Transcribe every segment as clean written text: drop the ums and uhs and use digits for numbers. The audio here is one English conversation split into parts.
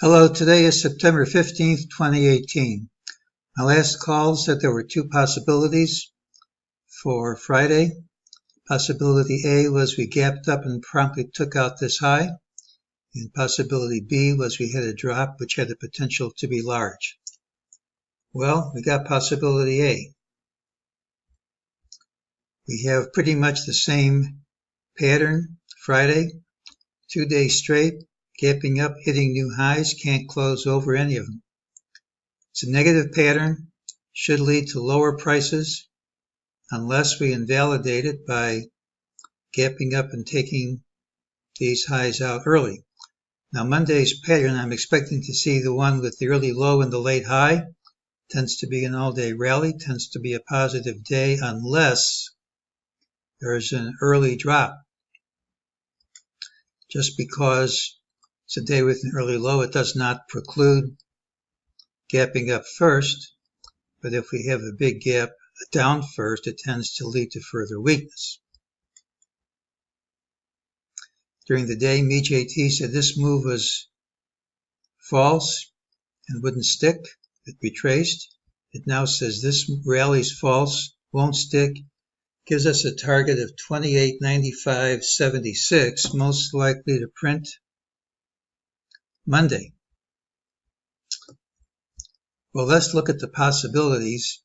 Hello, today is September 15th, 2018. My last call said there were two possibilities for Friday. Possibility A was we gapped up and promptly took out this high, and possibility B was we had a drop which had the potential to be large. Well, we got possibility A. We have pretty much the same pattern Friday, 2 days straight, gapping up, hitting new highs, can't close over any of them. It's a negative pattern, should lead to lower prices unless we invalidate it by gapping up and taking these highs out early. Now Monday's pattern, I'm expecting to see the one with the early low and the late high. Tends to be an all-day rally, tends to be a positive day unless there's an early drop. Just because it's a day with an early low, it does not preclude gapping up first, but if we have a big gap down first, it tends to lead to further weakness. During the day, MEJT said this move was false and wouldn't stick. It retraced. It now says this rally's false, won't stick, gives us a target of 28.9576, most likely to print Monday. Well, let's look at the possibilities.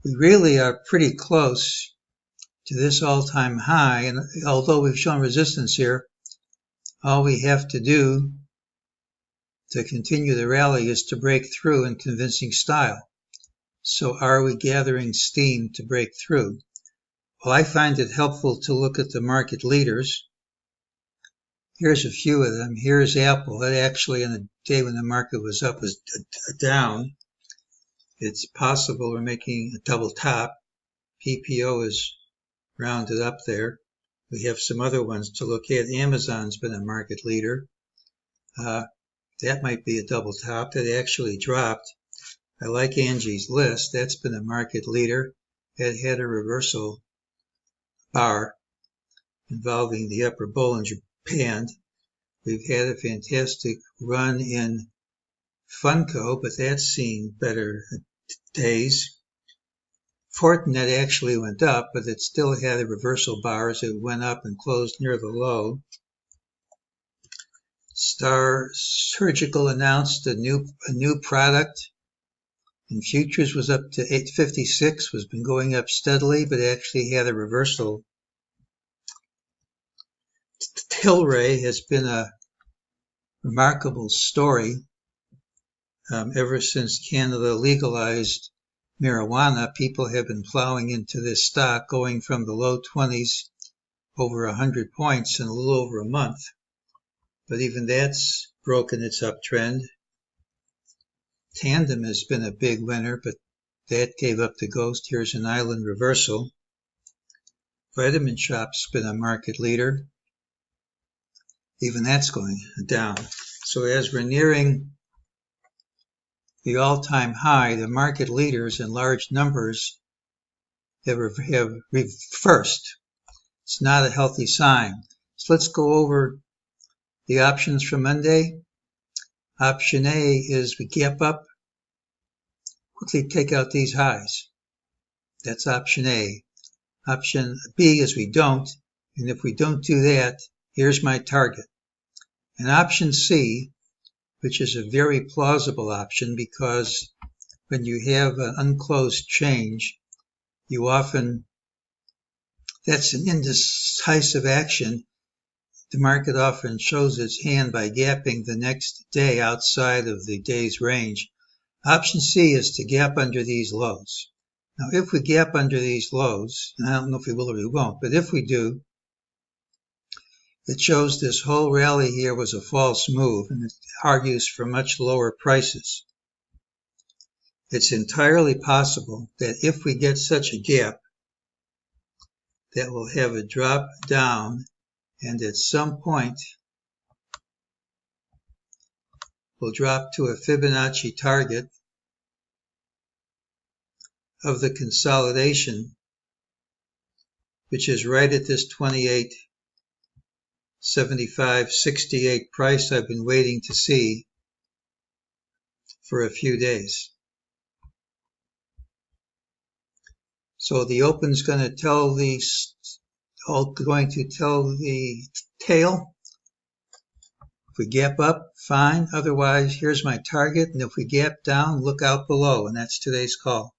We really are pretty close to this all-time high, and although we've shown resistance here, all we have to do to continue the rally is to break through in convincing style. So are we gathering steam to break through? Well, I find it helpful to look at the market leaders. Here's a few of them. Here's Apple. That actually, in the day when the market was up, was down. It's possible we're making a double top. PPO is rounded up there. We have some other ones to look at. Amazon's been a market leader. That might be a double top. That actually dropped. I like Angie's List. That's been a market leader. It had a reversal bar involving the upper Bollinger Band. We've had a fantastic run in Funko, but that's seen better days. Fortinet actually went up, but it still had a reversal bar as it went up and closed near the low. Star Surgical announced a new product, and futures was up to 856, was been going up steadily, but actually had a reversal. Tilray has been a remarkable story. Ever since Canada legalized marijuana, people have been plowing into this stock, going from the low 20s over 100 points in a little over a month. But even that's broken its uptrend. Tandem has been a big winner, but that gave up the ghost. Here's an island reversal. Vitamin Shop's been a market leader. Even that's going down. So as we're nearing the all-time high, the market leaders in large numbers have reversed. It's not a healthy sign. So let's go over the options for Monday. Option A is we gap up, quickly take out these highs. That's option A. Option B is we don't, and if we don't do that, here's my target. And option C, which is a very plausible option because when you have an unclosed change, you often, that's an indecisive action. The market often shows its hand by gapping the next day outside of the day's range. Option C is to gap under these lows. Now, if we gap under these lows, and I don't know if we will or we won't, but if we do, it shows this whole rally here was a false move, and it argues for much lower prices. It's entirely possible that if we get such a gap, that we'll have a drop down, and at some point, we'll drop to a Fibonacci target of the consolidation, which is right at this 28 75.68 price I've been waiting to see for a few days. So the open's going to tell the tail. If we gap up, fine. Otherwise, here's my target. And if we gap down, look out below. And that's today's call.